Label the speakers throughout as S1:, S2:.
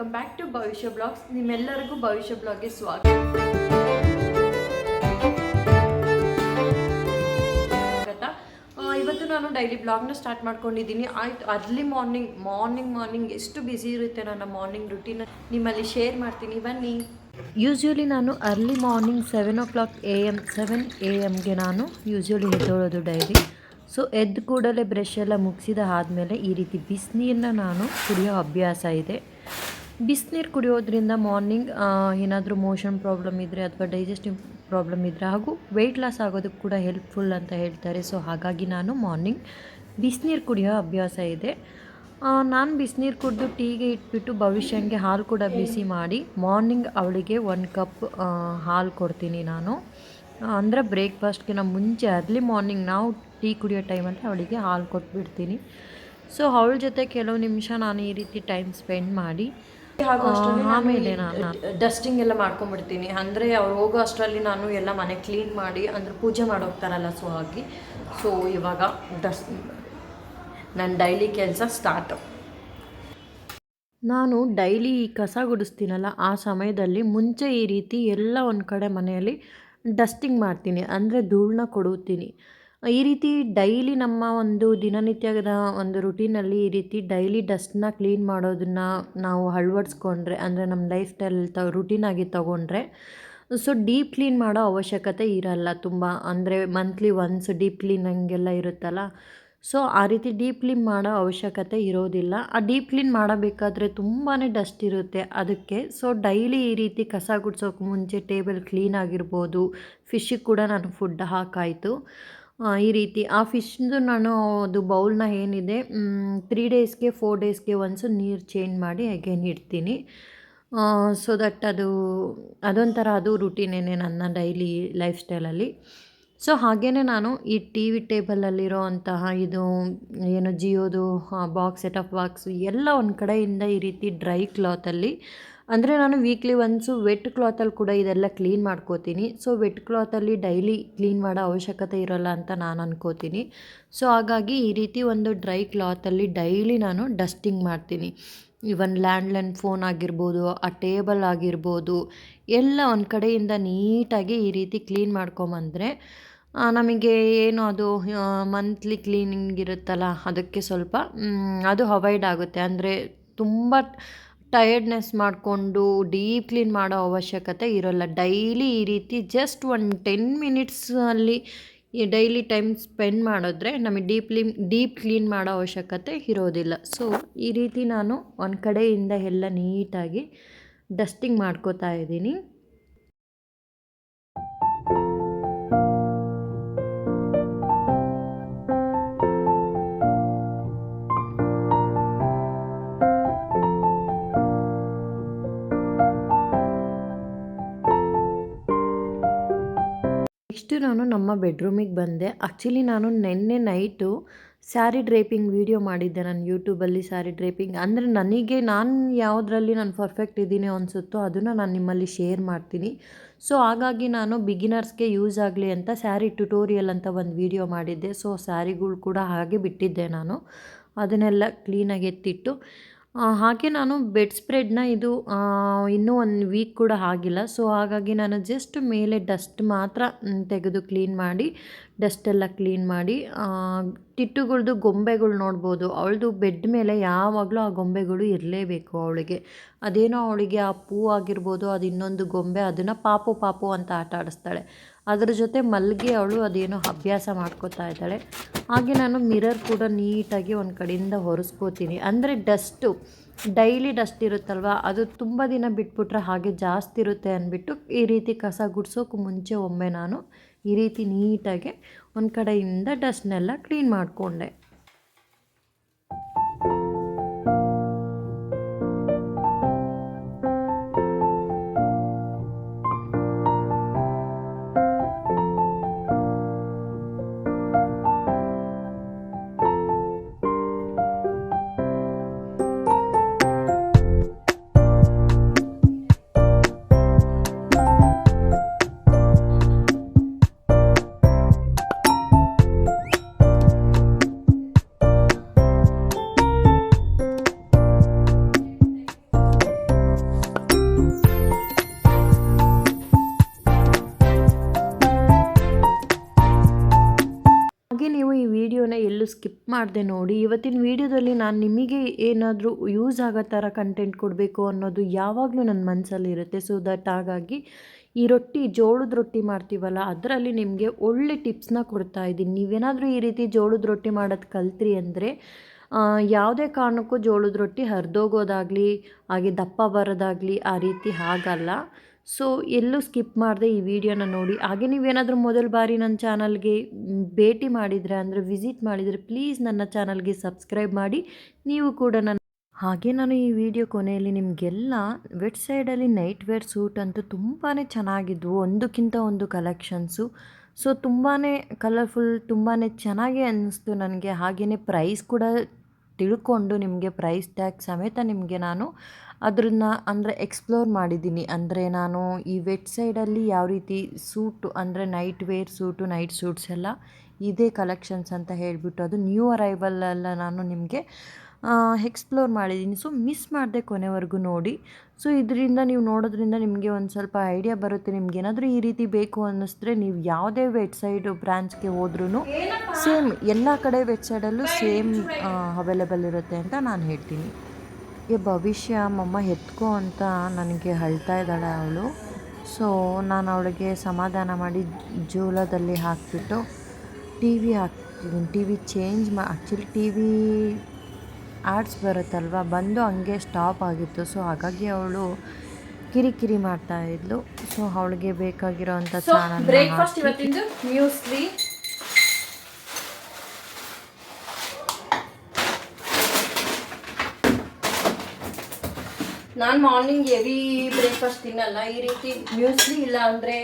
S1: Welcome back to ಭವಿಷ್ಯ blogs. ನಿಮ್ಮೆಲ್ಲರಿಗೂ ಭವಿಷ್ಯ ಬ್ಲಾಗ್ಗೆ ಸ್ವಾಗತ. ಇವತ್ತು ನಾನು ಡೈಲಿ ಬ್ಲಾಗ್ನ ಸ್ಟಾರ್ಟ್ ಮಾಡ್ಕೊಂಡಿದ್ದೀನಿ. ಆಯ್ತು, ಅರ್ಲಿ ಮಾರ್ನಿಂಗ್ ಎಷ್ಟು ಬ್ಯುಸಿ ಇರುತ್ತೆ ನನ್ನ ಮಾರ್ನಿಂಗ್ ರುಟೀನ್ ನಿಮ್ಮಲ್ಲಿ ಶೇರ್ ಮಾಡ್ತೀನಿ, ಬನ್ನಿ. ಯೂಶ್ವಲಿ ನಾನು ಅರ್ಲಿ ಮಾರ್ನಿಂಗ್ 7 AM ನಾನು ಯೂಶ್ವಲಿ ಎದ್ದೋಳೋದು ಡೈಲಿ. ಸೊ ಎದ್ದು ಕೂಡಲೇ ಬ್ರಷ್ ಎಲ್ಲ ಮುಗಿಸಿದ ಆದಮೇಲೆ ಈ ರೀತಿ ಬಿಸಿನೀರನ್ನ ನಾನು ಕುಡಿಯೋ ಅಭ್ಯಾಸ ಇದೆ. ಬಿಸಿನೀರು ಕುಡಿಯೋದ್ರಿಂದ ಮಾರ್ನಿಂಗ್ ಏನಾದರೂ ಮೋಷನ್ ಪ್ರಾಬ್ಲಮ್ ಇದ್ದರೆ ಅಥವಾ ಡೈಜೆಸ್ಟಿವ್ ಪ್ರಾಬ್ಲಮ್ ಇದ್ದರೆ ಹಾಗೂ ವೆಯ್ಟ್ ಲಾಸ್ ಆಗೋದಕ್ಕೆ ಕೂಡ ಹೆಲ್ಪ್ಫುಲ್ ಅಂತ ಹೇಳ್ತಾರೆ. ಸೊ ಹಾಗಾಗಿ ನಾನು ಮಾರ್ನಿಂಗ್ ಬಿಸಿನೀರು ಕುಡಿಯೋ ಅಭ್ಯಾಸ ಇದೆ. ನಾನು ಬಿಸಿನೀರು ಕುಡಿದು ಟೀಗೆ ಇಟ್ಬಿಟ್ಟು ಭವಿಷ್ಯಂಗೆ ಹಾಲು ಕೂಡ ಬಿಸಿ ಮಾಡಿ ಮಾರ್ನಿಂಗ್ ಅವಳಿಗೆ 1 ಕಪ್ ಹಾಲು ಕೊಡ್ತೀನಿ ನಾನು. ಅಂದರೆ ಬ್ರೇಕ್ಫಾಸ್ಟ್ಗಿನ ಮುಂಚೆ ಅರ್ಲಿ ಮಾರ್ನಿಂಗ್ ನಾವು ಟೀ ಕುಡಿಯೋ ಟೈಮಲ್ಲಿ ಅವಳಿಗೆ ಹಾಲು ಕೊಟ್ಬಿಡ್ತೀನಿ. ಸೊ ಅವಳ ಜೊತೆ ಕೆಲವು ನಿಮಿಷ ನಾನು ಈ ರೀತಿ ಟೈಮ್ ಸ್ಪೆಂಡ್ ಮಾಡಿ ಆಮೇಲೆ ನಾನು ಡಸ್ಟಿಂಗ್ ಎಲ್ಲ ಮಾಡ್ಕೊಂಡ್ಬಿಡ್ತೀನಿ. ಅಂದರೆ ಅವ್ರು ಹೋಗೋ ಅಷ್ಟರಲ್ಲಿ ನಾನು ಎಲ್ಲ ಮನೆ ಕ್ಲೀನ್ ಮಾಡಿ, ಅಂದರೆ ಪೂಜೆ ಮಾಡೋಗ್ತಾರಲ್ಲ, ಸೊ ಹಾಗೆ. ಸೊ ಇವಾಗ ನನ್ನ ಡೈಲಿ ಕೆಲಸ ಸ್ಟಾರ್ಟು. ನಾನು ಡೈಲಿ ಈ ಕಸ ಗುಡಿಸ್ತೀನಲ್ಲ, ಆ ಸಮಯದಲ್ಲಿ ಮುಂಚೆ ಈ ರೀತಿ ಎಲ್ಲ ಒಂದು ಕಡೆ ಮನೆಯಲ್ಲಿ ಡಸ್ಟಿಂಗ್ ಮಾಡ್ತೀನಿ, ಅಂದರೆ ಧೂಳನ್ನ ಕೊಡುತ್ತೀನಿ. ಈ ರೀತಿ ಡೈಲಿ ನಮ್ಮ ಒಂದು ದಿನನಿತ್ಯದ ಒಂದು ರುಟೀನಲ್ಲಿ ಈ ರೀತಿ ಡೈಲಿ ಡಸ್ಟ್ನ ಕ್ಲೀನ್ ಮಾಡೋದನ್ನು ನಾವು ಅಳವಡಿಸ್ಕೊಂಡ್ರೆ, ಅಂದರೆ ನಮ್ಮ ಲೈಫ್ ಸ್ಟೈಲ್ ರುಟೀನಾಗಿ ತೊಗೊಂಡ್ರೆ, ಸೊ ಡೀಪ್ ಕ್ಲೀನ್ ಮಾಡೋ ಅವಶ್ಯಕತೆ ಇರಲ್ಲ ತುಂಬ. ಅಂದರೆ ಮಂತ್ಲಿ ಒನ್ಸ್ ಡೀಪ್ ಕ್ಲೀನಿಂಗೆಲ್ಲ ಇರುತ್ತಲ್ಲ, ಸೊ ಆ ರೀತಿ ಡೀಪ್ ಕ್ಲೀನ್ ಮಾಡೋ ಅವಶ್ಯಕತೆ ಇರೋದಿಲ್ಲ. ಆ ಡೀಪ್ ಕ್ಲೀನ್ ಮಾಡಬೇಕಾದ್ರೆ ತುಂಬಾ ಡಸ್ಟ್ ಇರುತ್ತೆ ಅದಕ್ಕೆ. ಸೊ ಡೈಲಿ ಈ ರೀತಿ ಕಸ ಗುಡ್ಸೋಕೆ ಮುಂಚೆ ಟೇಬಲ್ ಕ್ಲೀನ್ ಆಗಿರ್ಬೋದು, ಫಿಶ್ಶಿಗೆ ಕೂಡ ನಾನು ಫುಡ್ ಹಾಕಾಯಿತು. ಈ ರೀತಿ ಆ ಫಿಶ್ದು ನಾನು ಅದು ಬೌಲ್ನ ಏನಿದೆ 3 ಡೇಸ್ಗೆ 4 ಡೇಸ್ಗೆ ಒನ್ಸು ನೀರು ಚೇಂಜ್ ಮಾಡಿ ಅಗೇನ್ ಇಡ್ತೀನಿ. ಸೊ ದಟ್ ಅದೊಂಥರ ಅದು ರುಟೀನೇನೆ ನನ್ನ ಡೈಲಿ ಲೈಫ್ ಸ್ಟೈಲಲ್ಲಿ. ಸೊ ಹಾಗೆಯೇ ನಾನು ಈ ಟಿ ವಿ ಟೇಬಲಲ್ಲಿರೋ ಅಂತಹ ಇದು ಏನು ಜಿಯೋದು ಬಾಕ್ಸ್, ಸೆಟಪ್ ಬಾಕ್ಸು ಎಲ್ಲ ಒಂದು ಕಡೆಯಿಂದ ಈ ರೀತಿ ಡ್ರೈ ಕ್ಲಾತಲ್ಲಿ, ಅಂದರೆ ನಾನು ವೀಕ್ಲಿ ಒನ್ಸು ವೆಟ್ ಕ್ಲಾತಲ್ಲಿ ಕೂಡ ಇದೆಲ್ಲ ಕ್ಲೀನ್ ಮಾಡ್ಕೋತೀನಿ. ಸೊ ವೆಟ್ ಕ್ಲಾತಲ್ಲಿ ಡೈಲಿ ಕ್ಲೀನ್ ಮಾಡೋ ಅವಶ್ಯಕತೆ ಇರೋಲ್ಲ ಅಂತ ನಾನು ಅನ್ಕೋತೀನಿ. ಸೊ ಹಾಗಾಗಿ ಈ ರೀತಿ ಒಂದು ಡ್ರೈ ಕ್ಲಾತಲ್ಲಿ ಡೈಲಿ ನಾನು ಡಸ್ಟಿಂಗ್ ಮಾಡ್ತೀನಿ. ಇವನ್ ಲ್ಯಾಂಡ್ಲೈನ್ ಫೋನ್ ಆಗಿರ್ಬೋದು, ಆ ಟೇಬಲ್ ಆಗಿರ್ಬೋದು, ಎಲ್ಲ ಒಂದು ಕಡೆಯಿಂದ ನೀಟಾಗಿ ಈ ರೀತಿ ಕ್ಲೀನ್ ಮಾಡ್ಕೊಂಬಂದರೆ ನಮಗೆ ಏನು ಅದು ಮಂತ್ಲಿ ಕ್ಲೀನಿಂಗ್ ಇರುತ್ತಲ್ಲ, ಅದಕ್ಕೆ ಸ್ವಲ್ಪ ಅದು ಅವಾಯ್ಡ್ ಆಗುತ್ತೆ. ಅಂದರೆ ತುಂಬ ಟಯರ್ಡ್ನೆಸ್ ಮಾಡಿಕೊಂಡು ಡೀಪ್ ಕ್ಲೀನ್ ಮಾಡೋ ಅವಶ್ಯಕತೆ ಇರೋಲ್ಲ. ಡೈಲಿ ಈ ರೀತಿ ಜಸ್ಟ್ ಒಂದು 10 ಮಿನಿಟ್ಸಲ್ಲಿ ಈ ಡೈಲಿ ಟೈಮ್ ಸ್ಪೆಂಡ್ ಮಾಡಿದ್ರೆ ನಮಗೆ ಡೀಪ್ ಕ್ಲೀನ್ ಮಾಡೋ ಅವಶ್ಯಕತೆ ಇರೋದಿಲ್ಲ. ಸೊ ಈ ರೀತಿ ನಾನು ಒಂದು ಕಡೆಯಿಂದ ಎಲ್ಲ ನೀಟಾಗಿ ಡಸ್ಟಿಂಗ್ ಮಾಡ್ಕೋತಾ ಇದ್ದೀನಿ. ನೆಕ್ಸ್ಟು ನಾನು ನಮ್ಮ ಬೆಡ್ರೂಮಿಗೆ ಬಂದೆ. ಆ್ಯಕ್ಚುಲಿ ನಾನು ನಿನ್ನೆ ನೈಟು ಸ್ಯಾರಿ ಡ್ರೇಪಿಂಗ್ ವೀಡಿಯೋ ಮಾಡಿದ್ದೆ ನಾನು ಯೂಟ್ಯೂಬಲ್ಲಿ. ಸ್ಯಾರಿ ಡ್ರೇಪಿಂಗ್ ಅಂದರೆ ನಾನು ಯಾವುದರಲ್ಲಿ ನಾನು ಪರ್ಫೆಕ್ಟ್ ಇದ್ದೀನಿ ಅನಿಸುತ್ತೋ ಅದನ್ನು ನಾನು ನಿಮ್ಮಲ್ಲಿ ಶೇರ್ ಮಾಡ್ತೀನಿ. ಸೊ ಹಾಗಾಗಿ ನಾನು ಬಿಗಿನರ್ಸ್ಗೆ ಯೂಸ್ ಆಗಲಿ ಅಂತ ಸ್ಯಾರಿ ಟ್ಯುಟೋರಿಯಲ್ ಅಂತ ಒಂದು ವೀಡಿಯೋ ಮಾಡಿದ್ದೆ. ಸೊ ಸ್ಯಾರಿಗಳು ಕೂಡ ಹಾಗೆ ಬಿಟ್ಟಿದ್ದೆ ನಾನು, ಅದನ್ನೆಲ್ಲ ಕ್ಲೀನಾಗಿ ಎತ್ತಿಟ್ಟು. ಹಾಗೆ ನಾನು ಬೆಡ್ ಸ್ಪ್ರೆಡ್ನ ಇದು ಇನ್ನೂ 1 ವೀಕ್ ಕೂಡ ಆಗಿಲ್ಲ. ಸೊ ಹಾಗಾಗಿ ನಾನು ಜಸ್ಟ್ ಮೇಲೆ ಡಸ್ಟ್ ಮಾತ್ರ ತೆಗೆದು ಕ್ಲೀನ್ ಮಾಡಿ, ಡಸ್ಟೆಲ್ಲ ಕ್ಲೀನ್ ಮಾಡಿ, ಟಿಟ್ಟುಗಳ್ದು ಗೊಂಬೆಗಳು ನೋಡ್ಬೋದು. ಅವಳದು ಬೆಡ್ ಮೇಲೆ ಯಾವಾಗಲೂ ಆ ಗೊಂಬೆಗಳು ಇರಲೇಬೇಕು ಅವಳಿಗೆ. ಅದೇನೋ ಅವಳಿಗೆ ಆ ಪೂ ಆಗಿರ್ಬೋದು, ಅದು ಇನ್ನೊಂದು ಗೊಂಬೆ, ಅದನ್ನು ಪಾಪು ಅಂತ ಆಟ ಆಡಿಸ್ತಾಳೆ. ಅದರ ಜೊತೆ ಮಲ್ಗೆ ಅವಳು ಅದೇನೋ ಅಭ್ಯಾಸ ಮಾಡ್ಕೋತಾ ಇದ್ದಾಳೆ. ಹಾಗೆ ನಾನು ಮಿರರ್ ಕೂಡ ನೀಟಾಗಿ ಒಂದು ಕಡೆಯಿಂದ ಒರೆಸ್ಕೋತೀನಿ. ಅಂದರೆ ಡೈಲಿ ಡಸ್ಟ್ ಇರುತ್ತಲ್ವ, ಅದು ತುಂಬ ದಿನ ಬಿಟ್ಬಿಟ್ರೆ ಹಾಗೆ ಜಾಸ್ತಿ ಇರುತ್ತೆ ಅಂದ್ಬಿಟ್ಟು ಈ ರೀತಿ ಕಸ ಗುಡ್ಸೋಕೆ ಮುಂಚೆ ಒಮ್ಮೆ ನಾನು ಈ ರೀತಿ ನೀಟಾಗಿ ಒಂದು ಕಡೆಯಿಂದ ಡಸ್ಟ್ನೆಲ್ಲ ಕ್ಲೀನ್ ಮಾಡಿಕೊಂಡೆ. ಸ್ಕಿಪ್ ಮಾಡದೆ ನೋಡಿ. ಇವತ್ತಿನ ವೀಡಿಯೋದಲ್ಲಿ ನಾನು ನಿಮಗೆ ಏನಾದರೂ ಯೂಸ್ ಆಗೋ ಥರ ಕಂಟೆಂಟ್ ಕೊಡಬೇಕು ಅನ್ನೋದು ಯಾವಾಗಲೂ ನನ್ನ ಮನಸ್ಸಲ್ಲಿರುತ್ತೆ. ಸೊ ದಟ್ ಹಾಗಾಗಿ ಈ ರೊಟ್ಟಿ, ಜೋಳದ ರೊಟ್ಟಿ ಮಾಡ್ತೀವಲ್ಲ, ಅದರಲ್ಲಿ ನಿಮಗೆ ಒಳ್ಳೆ ಟಿಪ್ಸ್ನ ಕೊಡ್ತಾ ಇದ್ದೀನಿ. ನೀವೇನಾದರೂ ಈ ರೀತಿ ಜೋಳದ ರೊಟ್ಟಿ ಮಾಡೋದು ಕಲ್ತ್ರಿ ಅಂದರೆ ಯಾವುದೇ ಕಾರಣಕ್ಕೂ ಜೋಳದ ರೊಟ್ಟಿ ಹರಿದೋಗೋದಾಗಲಿ, ಹಾಗೆ ದಪ್ಪ ಬರೋದಾಗಲಿ ಆ ರೀತಿ ಆಗಲ್ಲ. ಸೊ ಎಲ್ಲೂ ಸ್ಕಿಪ್ ಮಾಡದೆ ಈ ವಿಡಿಯೋನ ನೋಡಿ. ಹಾಗೆ ನೀವೇನಾದರೂ ಮೊದಲ ಬಾರಿ ನನ್ನ ಚಾನಲ್ಗೆ ಭೇಟಿ ಮಾಡಿದರೆ, ಅಂದರೆ ವಿಸಿಟ್ ಮಾಡಿದರೆ, ಪ್ಲೀಸ್ ನನ್ನ ಚಾನಲ್ಗೆ ಸಬ್ಸ್ಕ್ರೈಬ್ ಮಾಡಿ. ನೀವು ಕೂಡ ಹಾಗೆ ನಾನು ಈ ವಿಡಿಯೋ ಕೊನೆಯಲ್ಲಿ ನಿಮಗೆಲ್ಲ ವೆಟ್ ಸೈಡಲ್ಲಿ ನೈಟ್ ವೇರ್ ಸೂಟ್ ಅಂತೂ ತುಂಬಾ ಚೆನ್ನಾಗಿದ್ವು, ಒಂದಕ್ಕಿಂತ ಒಂದು ಕಲೆಕ್ಷನ್ಸು. ಸೊ ತುಂಬಾ ಕಲರ್ಫುಲ್, ತುಂಬಾ ಚೆನ್ನಾಗಿ ಅನ್ನಿಸ್ತು ನನಗೆ. ಹಾಗೆಯೇ ಪ್ರೈಸ್ ಕೂಡ ತಿಳ್ಕೊಂಡು ನಿಮಗೆ ಪ್ರೈಸ್ ಟ್ಯಾಗ್ ಸಮೇತ ನಿಮಗೆ ನಾನು ಅದನ್ನು ಅಂದರೆ ಎಕ್ಸ್ಪ್ಲೋರ್ ಮಾಡಿದ್ದೀನಿ. ಅಂದರೆ ನಾನು ಈ ವೆಟ್ ಸೈಡಲ್ಲಿ ಯಾವ ರೀತಿ ಸೂಟು, ಅಂದರೆ night wear suit, night suits ಎಲ್ಲ ಇದೇ ಕಲೆಕ್ಷನ್ಸ್ ಅಂತ ಹೇಳಿಬಿಟ್ಟು ಅದು ನ್ಯೂ ಅರೈವಲ್ಲೆಲ್ಲ ನಾನು ನಿಮಗೆ ಎಕ್ಸ್ಪ್ಲೋರ್ ಮಾಡಿದ್ದೀನಿ. ಸೊ ಮಿಸ್ ಮಾಡದೆ ಕೊನೆವರೆಗೂ ನೋಡಿ. ಸೊ ಇದರಿಂದ ನೀವು ನೋಡೋದ್ರಿಂದ ನಿಮಗೆ ಒಂದು ಸ್ವಲ್ಪ ಐಡಿಯಾ ಬರುತ್ತೆ. ನಿಮ್ಗೇನಾದರೂ ಈ ರೀತಿ ಬೇಕು ಅನ್ನಿಸಿದ್ರೆ ನೀವು ಯಾವುದೇ ವೆಟ್ ಸೈಡ್ ಬ್ರ್ಯಾಂಚ್ಗೆ ಹೋದ್ರೂ ಸೇಮ್ ಎಲ್ಲ ಕಡೆ ವೆಟ್ ಸೈಡಲ್ಲೂ ಸೇಮ್ ಅವೈಲೇಬಲ್ ಇರುತ್ತೆ ಅಂತ ನಾನು ಹೇಳ್ತೀನಿ. ಭವಿಷ್ಯ ಮಮ್ಮ ಎತ್ಕೋ ಅಂತ ನನಗೆ ಅಳ್ತಾ ಇದ್ದಾಳೆ ಅವಳು. ಸೊ ನಾನು ಅವಳಿಗೆ ಸಮಾಧಾನ ಮಾಡಿ ಜೋಲದಲ್ಲಿ ಹಾಕಿಬಿಟ್ಟು ಟಿ ವಿ ಹಾಕ್ತಿದ್ದೀನಿ. T V change actually T V ads ಬರುತ್ತಲ್ವ, ಬಂದು ಹಂಗೆ ಸ್ಟಾಪ್ ಆಗಿತ್ತು. ಸೊ ಹಾಗಾಗಿ ಅವಳು ಕಿರಿಕಿರಿ ಮಾಡ್ತಾಯಿದ್ಲು. ಸೊ ಅವಳಿಗೆ ಬೇಕಾಗಿರೋ ಅಂಥ ಚಾನಲ್
S2: ಬ್ರೇಕ್ಫಾಸ್ಟ್ ಇವತ್ತಿಂದು ಮ್ಯೂಸ್ಲಿ, ನಾನು ಮಾರ್ನಿಂಗ್ ಹೆವಿ ಬ್ರೇಕ್ಫಾಸ್ಟ್ ತಿನ್ನಲ್ಲ. ಈ ರೀತಿ ಮ್ಯೂಸ್ಲಿ ಇಲ್ಲ ಅಂದರೆ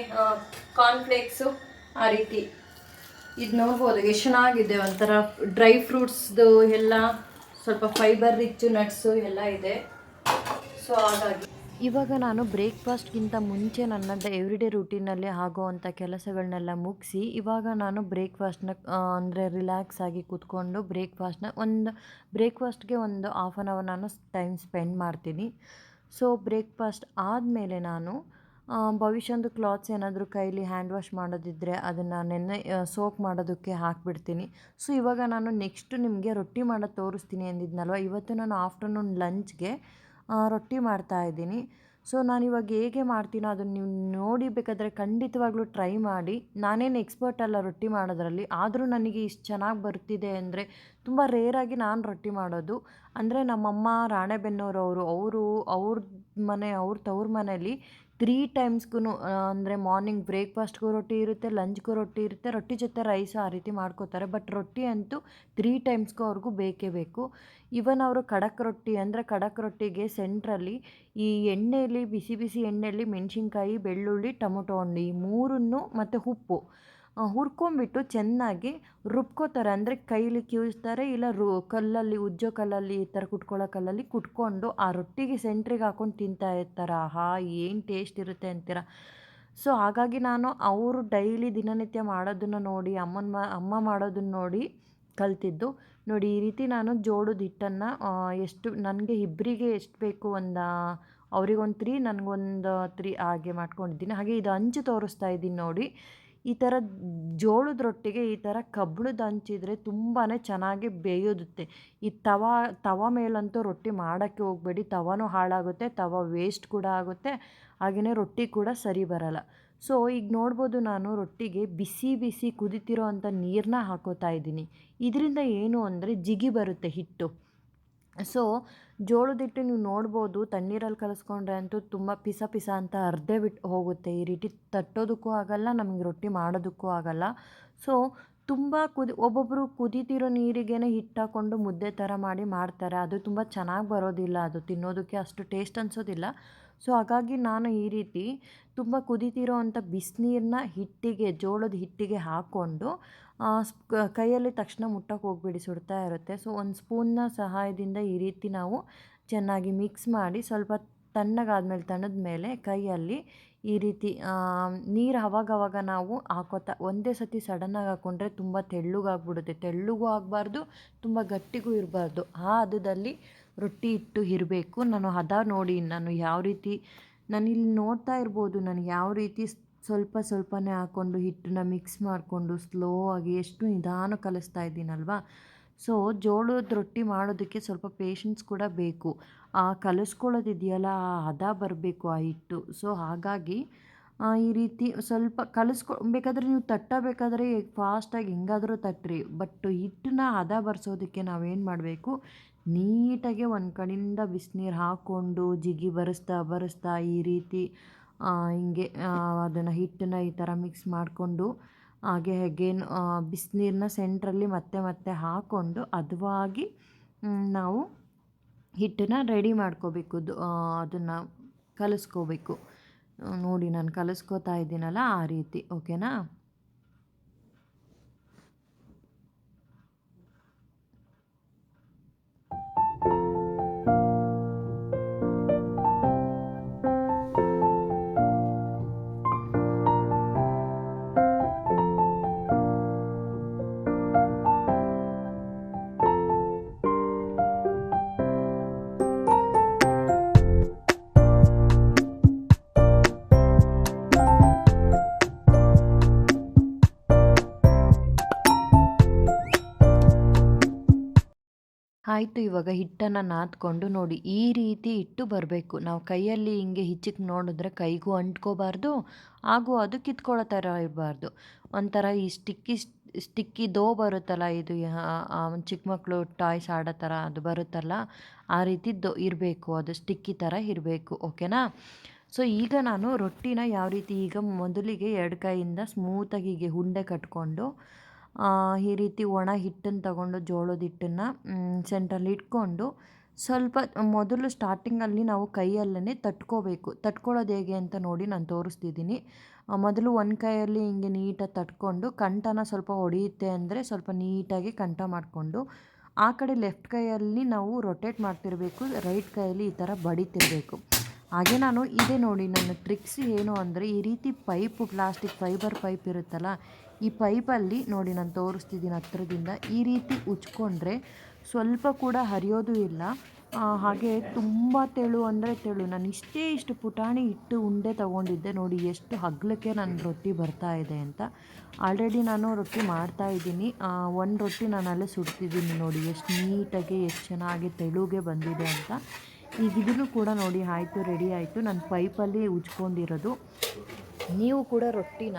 S2: ಕಾರ್ನ್ಫ್ಲೇಕ್ಸು ಆ ರೀತಿ. ಇದು ನೋಡ್ಬೋದು ಎಷ್ಟು ಚೆನ್ನಾಗಿದೆ, ಒಂಥರ ಡ್ರೈ ಫ್ರೂಟ್ಸ್ದು ಎಲ್ಲ ಸ್ವಲ್ಪ ಫೈಬರ್ ರಿಚ್ಚು ನಟ್ಸು ಎಲ್ಲ ಇದೆ. ಸೊ ಹಾಗಾಗಿ
S1: ಇವಾಗ ನಾನು ಬ್ರೇಕ್ಫಾಸ್ಟ್ಗಿಂತ ಮುಂಚೆ ನನ್ನ ಎವ್ರಿಡೇ ರೂಟೀನಲ್ಲಿ ಆಗೋವಂಥ ಕೆಲಸಗಳನ್ನೆಲ್ಲ ಮುಗಿಸಿ ಇವಾಗ ನಾನು ಬ್ರೇಕ್ಫಾಸ್ಟ್ನ ಅಂದರೆ ರಿಲ್ಯಾಕ್ಸ್ ಆಗಿ ಕೂತ್ಕೊಂಡು ಬ್ರೇಕ್ಫಾಸ್ಟ್ಗೆ ಒಂದು ಹಾಫ್ ಆನ್ ಅವರ್ ನಾನು ಟೈಮ್ ಸ್ಪೆಂಡ್ ಮಾಡ್ತೀನಿ. ಸೊ ಬ್ರೇಕ್ಫಾಸ್ಟ್ ಆದಮೇಲೆ ನಾನು ಭವಿಷ್ಯಂದು ಕ್ಲಾತ್ಸ್ ಏನಾದರೂ ಕೈಲಿ ಹ್ಯಾಂಡ್ ವಾಶ್ ಮಾಡೋದಿದ್ದರೆ ಅದನ್ನು ನೆನ್ನೆ ಸೋಕ್ ಮಾಡೋದಕ್ಕೆ ಹಾಕಿಬಿಡ್ತೀನಿ. ಸೊ ಇವಾಗ ನಾನು ನೆಕ್ಸ್ಟ್ ನಿಮಗೆ ರೊಟ್ಟಿ ಮಾಡೋದು ತೋರಿಸ್ತೀನಿ ಅಂದಿದ್ನಲ್ವ, ಇವತ್ತು ನಾನು ಆಫ್ಟರ್ನೂನ್ ಲಂಚ್ಗೆ ರೊಟ್ಟಿ ಮಾಡ್ತಾಯಿದ್ದೀನಿ. ಸೊ ನಾನಿವಾಗ ಹೇಗೆ ಮಾಡ್ತೀನೋ ಅದನ್ನು ನೀವು ನೋಡಿ ಬೇಕಾದರೆ ಖಂಡಿತವಾಗ್ಲೂ ಟ್ರೈ ಮಾಡಿ. ನಾನೇನು ಎಕ್ಸ್ಪರ್ಟ್ ಅಲ್ಲ ರೊಟ್ಟಿ ಮಾಡೋದ್ರಲ್ಲಿ, ಆದರೂ ನನಗೆ ಇಷ್ಟು ಚೆನ್ನಾಗಿ ಬರ್ತಿದೆ ಅಂದರೆ ತುಂಬ ರೇರಾಗಿ ನಾನು ರೊಟ್ಟಿ ಮಾಡೋದು. ಅಂದರೆ ನಮ್ಮಮ್ಮ ರಾಣೆಬೆನ್ನೂರವರು, ಅವ್ರ ತವ್ರ ಮನೇಲಿ 3 ಟೈಮ್ಸ್ಗೂ ಅಂದರೆ ಮಾರ್ನಿಂಗ್ ಬ್ರೇಕ್ಫಾಸ್ಟ್ಗೂ ರೊಟ್ಟಿ ಇರುತ್ತೆ, ಲಂಚ್ಗೂ ರೊಟ್ಟಿ ಇರುತ್ತೆ, ರೊಟ್ಟಿ ಜೊತೆ ರೈಸ್ ಆ ರೀತಿ ಮಾಡ್ಕೋತಾರೆ. ಬಟ್ ರೊಟ್ಟಿ ಅಂತೂ 3 ಟೈಮ್ಸ್ಗೂ ಅವ್ರಿಗೂ ಬೇಕೇ ಬೇಕು. ಈವನ್ ಅವರು ಖಡಕ್ ರೊಟ್ಟಿ ಅಂದರೆ ಖಡಕ್ ರೊಟ್ಟಿಗೆ ಸೆಂಟ್ರಲ್ಲಿ ಈ ಎಣ್ಣೆಯಲ್ಲಿ ಬಿಸಿ ಬಿಸಿ ಎಣ್ಣೆಯಲ್ಲಿ ಮೆಣಸಿನ್ಕಾಯಿ, ಬೆಳ್ಳುಳ್ಳಿ, ಟೊಮೊಟೊ ಹಣ್ಣು ಈ ಮೂರನ್ನು ಮತ್ತು ಉಪ್ಪು ಹುರ್ಕೊಂಬಿಟ್ಟು ಚೆನ್ನಾಗಿ ರುಬ್ಕೋತಾರೆ. ಅಂದರೆ ಕೈಲಿ ಕಿವುಚ್ತಾರೆ, ಇಲ್ಲ ಕಲ್ಲಲ್ಲಿ ಉಜ್ಜೋ ಕಲ್ಲಲ್ಲಿ ಈ ಥರ ಕುಟ್ಕೊಳ್ಳೋ ಕಲ್ಲಲ್ಲಿ ಕುಟ್ಕೊಂಡು ಆ ರೊಟ್ಟಿಗೆ ಸೆಂಟ್ರಿಗೆ ಹಾಕ್ಕೊಂಡು ತಿಂತಾ ಇರ್ತಾರೆ. ಆಹಾ ಏನು ಟೇಸ್ಟ್ ಇರುತ್ತೆ ಅಂತೀರ. ಸೊ ಹಾಗಾಗಿ ನಾನು ಅವರು ಡೈಲಿ ದಿನನಿತ್ಯ ಮಾಡೋದನ್ನು ನೋಡಿ ಅಮ್ಮ ಮಾಡೋದನ್ನ ನೋಡಿ ಕಲ್ತಿದ್ದು. ನೋಡಿ ಈ ರೀತಿ ನಾನು ಜೋಳದ ಹಿಟ್ಟನ್ನು ಎಷ್ಟು ನನಗೆ ಇಬ್ಬರಿಗೆ ಎಷ್ಟು ಬೇಕು, ಅವರಿಗೊಂದು 3 ನನಗೊಂದು 3 ಹಾಗೆ ಮಾಡ್ಕೊಂಡಿದ್ದೀನಿ. ಹಾಗೆ ಇದು ಹಂಚು ತೋರಿಸ್ತಾ ಇದ್ದೀನಿ ನೋಡಿ. ಈ ಥರ ಜೋಳದ ರೊಟ್ಟಿಗೆ ಈ ಥರ ಕಬ್ಬಿಣದ ಹಂಚಿದ್ರೆ ತುಂಬಾ ಚೆನ್ನಾಗಿ ಬೇಯೋದುತ್ತೆ. ಈ ತವ ಮೇಲಂತೂ ರೊಟ್ಟಿ ಮಾಡೋಕ್ಕೆ ಹೋಗಬೇಡಿ, ತವಾನೂ ಹಾಳಾಗುತ್ತೆ, ತವ ವೇಸ್ಟ್ ಕೂಡ ಆಗುತ್ತೆ, ಹಾಗೆಯೇ ರೊಟ್ಟಿ ಕೂಡ ಸರಿ ಬರಲ್ಲ. ಸೊ ಈಗ ನೋಡ್ಬೋದು ನಾನು ರೊಟ್ಟಿಗೆ ಬಿಸಿ ಬಿಸಿ ಕುದಿತಿರೋ ಅಂಥ ನೀರನ್ನ ಹಾಕೋತಾ ಇದ್ದೀನಿ. ಇದರಿಂದ ಏನು ಅಂದರೆ ಜಿಗಿ ಬರುತ್ತೆ ಹಿಟ್ಟು. ಸೊ ಜೋಳದ ಹಿಟ್ಟು ನೀವು ನೋಡ್ಬೋದು ತಣ್ಣೀರಲ್ಲಿ ಕಲಿಸ್ಕೊಂಡ್ರೆ ಅಂತೂ ತುಂಬ ಪಿಸ ಪಿಸ ಅಂತ ಅರ್ಧೇ ಬಿಟ್ಟು ಹೋಗುತ್ತೆ. ಈ ರೀತಿ ತಟ್ಟೋದಕ್ಕೂ ಆಗಲ್ಲ, ನಮಗೆ ರೊಟ್ಟಿ ಮಾಡೋದಕ್ಕೂ ಆಗಲ್ಲ. ಸೊ ತುಂಬ ಒಬ್ಬೊಬ್ಬರು ಕುದೀತಿರೋ ನೀರಿಗೇ ಹಿಟ್ಟು ಹಾಕ್ಕೊಂಡು ಮುದ್ದೆ ಥರ ಮಾಡ್ತಾರೆ. ಅದು ತುಂಬ ಚೆನ್ನಾಗಿ ಬರೋದಿಲ್ಲ, ಅದು ತಿನ್ನೋದಕ್ಕೆ ಅಷ್ಟು ಟೇಸ್ಟ್ ಅನಿಸೋದಿಲ್ಲ. ಸೊ ಹಾಗಾಗಿ ನಾನು ಈ ರೀತಿ ತುಂಬ ಕುದೀತಿರೋ ಅಂಥ ಬಿಸಿನೀರನ್ನ ಜೋಳದ ಹಿಟ್ಟಿಗೆ ಹಾಕ್ಕೊಂಡು ಕೈಯಲ್ಲಿ ತಕ್ಷಣ ಮುಟ್ಟಕ್ಕೆ ಹೋಗ್ಬೇಡಿ, ಸುಡ್ತಾ ಇರುತ್ತೆ. ಸೊ ಒಂದು ಸ್ಪೂನ್ನ ಸಹಾಯದಿಂದ ಈ ರೀತಿ ನಾವು ಚೆನ್ನಾಗಿ ಮಿಕ್ಸ್ ಮಾಡಿ ಸ್ವಲ್ಪ ತಣ್ಣದ ಮೇಲೆ ಕೈಯಲ್ಲಿ ಈ ರೀತಿ ನೀರು ಅವಾಗವಾಗ ನಾವು ಒಂದೇ ಸತಿ ಸಡನ್ನಾಗಿ ಹಾಕ್ಕೊಂಡ್ರೆ ತುಂಬ ತೆಳ್ಳಗಾಗ್ಬಿಡುತ್ತೆ. ತೆಳ್ಳಗೂ ಆಗಬಾರ್ದು, ತುಂಬ ಗಟ್ಟಿಗೂ ಇರಬಾರ್ದು. ಆ ಹದದಲ್ಲಿ ರೊಟ್ಟಿ ಹಿಟ್ಟು ಇರಬೇಕು. ನಾನು ಹದ ನೋಡಿ ನಾನು ಯಾವ ರೀತಿ ನಾನಿಲ್ಲಿ ನೋಡ್ತಾ ಇರ್ಬೋದು, ನಾನು ಯಾವ ರೀತಿ ಸ್ವಲ್ಪನೇ ಹಾಕ್ಕೊಂಡು ಹಿಟ್ಟನ್ನ ಮಿಕ್ಸ್ ಮಾಡಿಕೊಂಡು ಸ್ಲೋ ಆಗಿ ಎಷ್ಟು ನಿಧಾನ ಕಲಿಸ್ತಾ ಇದ್ದೀನಲ್ವ. ಸೊ ಜೋಳದ ರೊಟ್ಟಿ ಮಾಡೋದಕ್ಕೆ ಸ್ವಲ್ಪ ಪೇಷನ್ಸ್ ಕೂಡ ಬೇಕು. ಕಲಿಸ್ಕೊಳ್ಳೋದಿದೆಯಲ್ಲ, ಆ ಹದ ಬರಬೇಕು ಆ ಹಿಟ್ಟು. ಸೊ ಹಾಗಾಗಿ ಈ ರೀತಿ ಸ್ವಲ್ಪ ಬೇಕಾದ್ರೆ ನೀವು ತಟ್ಟಬೇಕಾದ್ರೆ ಫಾಸ್ಟಾಗಿ ಹೆಂಗಾದರೂ ತಟ್ಟಿರಿ. ಬಟ್ ಹಿಟ್ಟನ್ನ ಹದ ಬರ್ಸೋದಕ್ಕೆ ನಾವೇನು ಮಾಡಬೇಕು, ನೀಟಾಗಿ ಒಂದು ಕಡೆಯಿಂದ ಬಿಸಿನೀರು ಹಾಕ್ಕೊಂಡು ಜಿಗಿ ಬರಿಸ್ತಾ ಈ ರೀತಿ ಹಿಂಗೆ ಅದನ್ನು ಹಿಟ್ಟನ್ನ ಈ ಥರ ಮಿಕ್ಸ್ ಮಾಡಿಕೊಂಡು ಹಾಗೆ ಅಗೇನ್ ಬಿಸಿನೀರನ್ನ ಸೆಂಟ್ರಲ್ಲಿ ಮತ್ತೆ ಮತ್ತೆ ಹಾಕ್ಕೊಂಡು ಹದವಾಗಿ ನಾವು ಹಿಟ್ಟನ್ನ ರೆಡಿ ಮಾಡ್ಕೋಬೇಕು. ಅದನ್ನು ಕಲಿಸ್ಕೋಬೇಕು. ನೋಡಿ ನಾನು ಕಲಿಸ್ಕೋತಾ ಇದ್ದೀನಲ್ಲ ಆ ರೀತಿ, ಓಕೆನಾ? ಆಯಿತು. ಇವಾಗ ಹಿಟ್ಟನ್ನು ನಾದ್ಕೊಂಡು ನೋಡಿ ಈ ರೀತಿ ಹಿಟ್ಟು ಬರಬೇಕು. ನಾವು ಕೈಯಲ್ಲಿ ಹಿಂಗೆ ಹಿಚ್ಚಿಕ್ ನೋಡಿದ್ರೆ ಕೈಗೂ ಅಂಟ್ಕೋಬಾರ್ದು, ಹಾಗೂ ಅದು ಕಿತ್ಕೊಳ್ಳೋ ಥರ ಇರಬಾರ್ದು. ಒಂಥರ ಈ ಸ್ಟಿಕ್ಕಿ ದೋ ಬರುತ್ತಲ್ಲ, ಇದು ಚಿಕ್ಕ ಮಕ್ಕಳು ಟಾಯ್ಸ್ ಆಡೋ ಥರ ಅದು ಬರುತ್ತಲ್ಲ, ಆ ರೀತಿ ಇರಬೇಕು. ಅದು ಸ್ಟಿಕ್ಕಿ ಥರ ಇರಬೇಕು, ಓಕೆನಾ? ಸೊ ಈಗ ನಾನು ರೊಟ್ಟಿನ ಯಾವ ರೀತಿ, ಈಗ ಮೊದಲಿಗೆ 2 ಕೈಯಿಂದ ಸ್ಮೂತಾಗಿ ಹೀಗೆ ಉಂಡೆ ಕಟ್ಕೊಂಡು ಈ ರೀತಿ ಒಣ ಹಿಟ್ಟನ್ನು ತಗೊಂಡು ಜೋಳದ ಹಿಟ್ಟನ್ನು ಸೆಂಟ್ರಲ್ಲಿ ಇಟ್ಕೊಂಡು ಸ್ವಲ್ಪ ಮೊದಲು ಸ್ಟಾರ್ಟಿಂಗಲ್ಲಿ ನಾವು ಕೈಯಲ್ಲೇ ತಟ್ಕೋಬೇಕು. ತಟ್ಕೊಳ್ಳೋದು ಹೇಗೆ ಅಂತ ನೋಡಿ ನಾನು ತೋರಿಸ್ತಿದ್ದೀನಿ. ಮೊದಲು ಒಂದು ಕೈಯಲ್ಲಿ ಹಿಂಗೆ ನೀಟಾಗಿ ತಟ್ಕೊಂಡು ಕಂಠನ ಸ್ವಲ್ಪ ಹೊಡೆಯುತ್ತೆ ಅಂದರೆ ಸ್ವಲ್ಪ ನೀಟಾಗಿ ಕಂಠ ಮಾಡಿಕೊಂಡು ಆ ಕಡೆ ಲೆಫ್ಟ್ ಕೈಯಲ್ಲಿ ನಾವು ರೊಟೇಟ್ ಮಾಡ್ತಿರಬೇಕು, ರೈಟ್ ಕೈಯಲ್ಲಿ ಈ ಥರ ಬಡಿತಿರಬೇಕು. ಹಾಗೆ ನಾನು ಇದೇ ನೋಡಿ ನನ್ನ ಟ್ರಿಕ್ಸ್ ಏನು ಅಂದರೆ, ಈ ರೀತಿ ಪ್ಲಾಸ್ಟಿಕ್ ಫೈಬರ್ ಪೈಪ್ ಇರುತ್ತಲ್ಲ, ಈ ಪೈಪಲ್ಲಿ ನೋಡಿ ನಾನು ತೋರಿಸ್ತಿದ್ದೀನಿ ಹತ್ರದಿಂದ, ಈ ರೀತಿ ಉಜ್ಕೊಂಡ್ರೆ ಸ್ವಲ್ಪ ಕೂಡ ಹರಿಯೋದು ಇಲ್ಲ. ಹಾಗೆ ತುಂಬ ತೆಳು ಅಂದರೆ ತೆಳು. ನಾನು ಇಷ್ಟು ಪುಟಾಣಿ ಹಿಟ್ಟು ಉಂಡೆ ತೊಗೊಂಡಿದ್ದೆ, ನೋಡಿ ಎಷ್ಟು ಅಗಲಕ್ಕೆ ನನ್ನ ರೊಟ್ಟಿ ಬರ್ತಾ ಇದೆ ಅಂತ. ಆಲ್ರೆಡಿ ನಾನು ರೊಟ್ಟಿ ಮಾಡ್ತಾಯಿದ್ದೀನಿ. ಒಂದು ರೊಟ್ಟಿ ನಾನು ಅಲ್ಲೇ ಸುಡ್ತಿದ್ದೀನಿ. ನೋಡಿ ಎಷ್ಟು ನೀಟಾಗಿ ಎಷ್ಟು ಚೆನ್ನಾಗಿ ತೆಳುಗೆ ಬಂದಿದೆ ಅಂತ. ಈಗ ಇದನ್ನು ಕೂಡ ನೋಡಿ ಆಯಿತು, ರೆಡಿ ಆಯಿತು. ನಾನು ಪೈಪಲ್ಲಿ ಉಜ್ಕೊಂಡಿರೋದು. ನೀವು ಕೂಡ ರೊಟ್ಟಿನ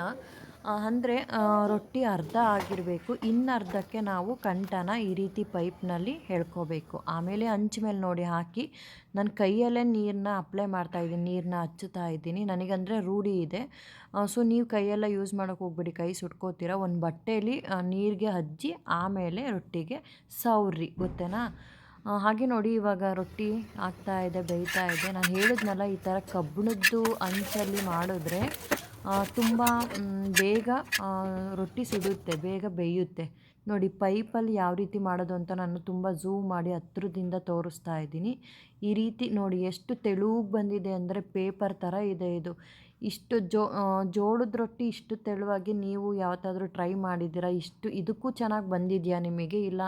S1: ಅಂದರೆ ರೊಟ್ಟಿ ಅರ್ಧ ಆಗಿರಬೇಕು, ಇನ್ನರ್ಧಕ್ಕೆ ನಾವು ಕಂಠನ ಈ ರೀತಿ ಪೈಪ್ನಲ್ಲಿ ಎಳ್ಕೋಬೇಕು. ಆಮೇಲೆ ಹಂಚ್ ಮೇಲೆ ನೋಡಿ ಹಾಕಿ ನಾನು ಕೈಯಲ್ಲೇ ನೀರನ್ನ ಅಪ್ಲೈ ಮಾಡ್ತಾಯಿದ್ದೀನಿ, ನೀರನ್ನ ಹಚ್ಚುತ್ತಾ ಇದ್ದೀನಿ. ನನಗಂದರೆ ರೂಢಿ ಇದೆ. ಸೊ ನೀವು ಕೈಯೆಲ್ಲ ಯೂಸ್ ಮಾಡೋಕ್ಕೆ ಹೋಗ್ಬೇಡಿ, ಕೈ ಸುಟ್ಕೋತೀರ. ಒಂದು ಬಟ್ಟೆಯಲ್ಲಿ ನೀರಿಗೆ ಹಚ್ಚಿ ಆಮೇಲೆ ರೊಟ್ಟಿಗೆ ಸವ್ರಿ, ಗೊತ್ತೇನಾ? ಹಾಗೆ ನೋಡಿ ಇವಾಗ ರೊಟ್ಟಿ ಆಗ್ತಾಯಿದೆ, ಬೇಯ್ತಾ ಇದೆ. ನಾನು ಹೇಳಿದ್ನಲ್ಲ, ಈ ಥರ ಕಬ್ಬಿಣದ್ದು ಹಂಚಲ್ಲಿ ಮಾಡಿದ್ರೆ ತುಂಬ ಬೇಗ ರೊಟ್ಟಿ ಸುಡುತ್ತೆ, ಬೇಗ ಬೇಯುತ್ತೆ. ನೋಡಿ ಪೈಪಲ್ಲಿ ಯಾವ ರೀತಿ ಮಾಡೋದು ಅಂತ ನಾನು ತುಂಬ ಝೂಮ್ ಮಾಡಿ ಹತ್ರದಿಂದ ತೋರಿಸ್ತಾ ಇದ್ದೀನಿ. ಈ ರೀತಿ ನೋಡಿ ಎಷ್ಟು ತೆಳುಗೆ ಬಂದಿದೆ ಅಂದರೆ ಪೇಪರ್ ಥರ ಇದೆ ಇದು. ಇಷ್ಟು ಜೋಳದ ರೊಟ್ಟಿ ಇಷ್ಟು ತೆಳುವಾಗಿ ನೀವು ಯಾವತ್ತಾದರೂ ಟ್ರೈ ಮಾಡಿದ್ದೀರಾ? ಇದಕ್ಕೂ ಚೆನ್ನಾಗಿ ಬಂದಿದೆಯಾ ನಿಮಗೆ? ಇಲ್ಲ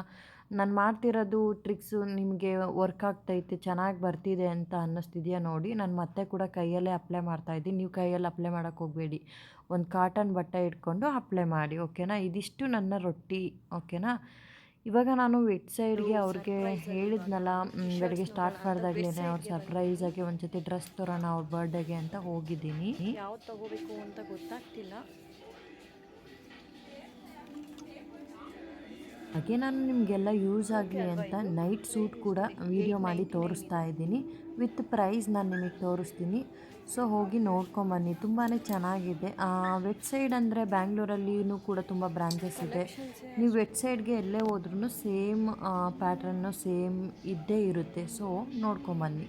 S1: ನಾನು ಮಾಡ್ತಿರೋದು ಟ್ರಿಕ್ಸು ನಿಮಗೆ ವರ್ಕ್ ಆಗ್ತೈತೆ, ಚೆನ್ನಾಗಿ ಬರ್ತಿದೆ ಅಂತ ಅನ್ನಿಸ್ತಿದೆಯಾ? ನೋಡಿ ನಾನು ಮತ್ತೆ ಕೂಡ ಕೈಯಲ್ಲೇ ಅಪ್ಲೈ ಮಾಡ್ತಾಯಿದ್ದೀನಿ. ನೀವು ಕೈಯಲ್ಲಿ ಅಪ್ಲೈ ಮಾಡೋಕ್ಕೆ ಹೋಗಬೇಡಿ, ಒಂದು ಕಾಟನ್ ಬಟ್ಟೆ ಇಟ್ಕೊಂಡು ಅಪ್ಲೈ ಮಾಡಿ, ಓಕೆನಾ? ಇದಿಷ್ಟು ನನ್ನ ರೊಟ್ಟಿ, ಓಕೆನಾ? ಇವಾಗ ನಾನು ವೆಟ್ ಸೈಡ್ಗೆ ಅವ್ರಿಗೆ ಹೇಳಿದ್ನಲ್ಲ, ಬೆಳಗ್ಗೆ ಸ್ಟಾರ್ಟ್ ಮಾಡಿದಾಗಲೇ ಅವ್ರು ಸರ್ಪ್ರೈಸಾಗಿ ಒಂದು ಜೊತೆ ಡ್ರೆಸ್ ತರೋಣ ಅವ್ರ ಬರ್ಡೇಗೆ ಅಂತ ಹೋಗಿದ್ದೀನಿ. ಯಾವ್ದು ತೊಗೋಬೇಕು ಅಂತ ಗೊತ್ತಾಗ್ತಿಲ್ಲ. ಹಾಗೆ ನಾನು ನಿಮಗೆಲ್ಲ ಯೂಸ್ ಆಗಲಿ ಅಂತ ನೈಟ್ ಸೂಟ್ ಕೂಡ ವಿಡಿಯೋ ಮಾಡಿ ತೋರಿಸ್ತಾ ಇದ್ದೀನಿ. ವಿತ್ ಪ್ರೈಸ್ ನಾನು ನಿಮಗೆ ತೋರಿಸ್ತೀನಿ. ಸೊ ಹೋಗಿ ನೋಡ್ಕೊಂಬನ್ನಿ, ತುಂಬಾ ಚೆನ್ನಾಗಿದೆ. ವೆಟ್ ಸೈಡ್ ಅಂದರೆ ಬ್ಯಾಂಗ್ಳೂರಲ್ಲಿಯೂ ಕೂಡ ತುಂಬ ಬ್ರಾಂಚಸ್ ಇದೆ. ನೀವು ವೆಟ್ ಸೈಡ್ಗೆ ಎಲ್ಲೇ ಹೋದ್ರೂ ಸೇಮ್ ಪ್ಯಾಟ್ರನ್ನು ಸೇಮ್ ಇದ್ದೇ ಇರುತ್ತೆ. ಸೊ ನೋಡ್ಕೊಂಬನ್ನಿ.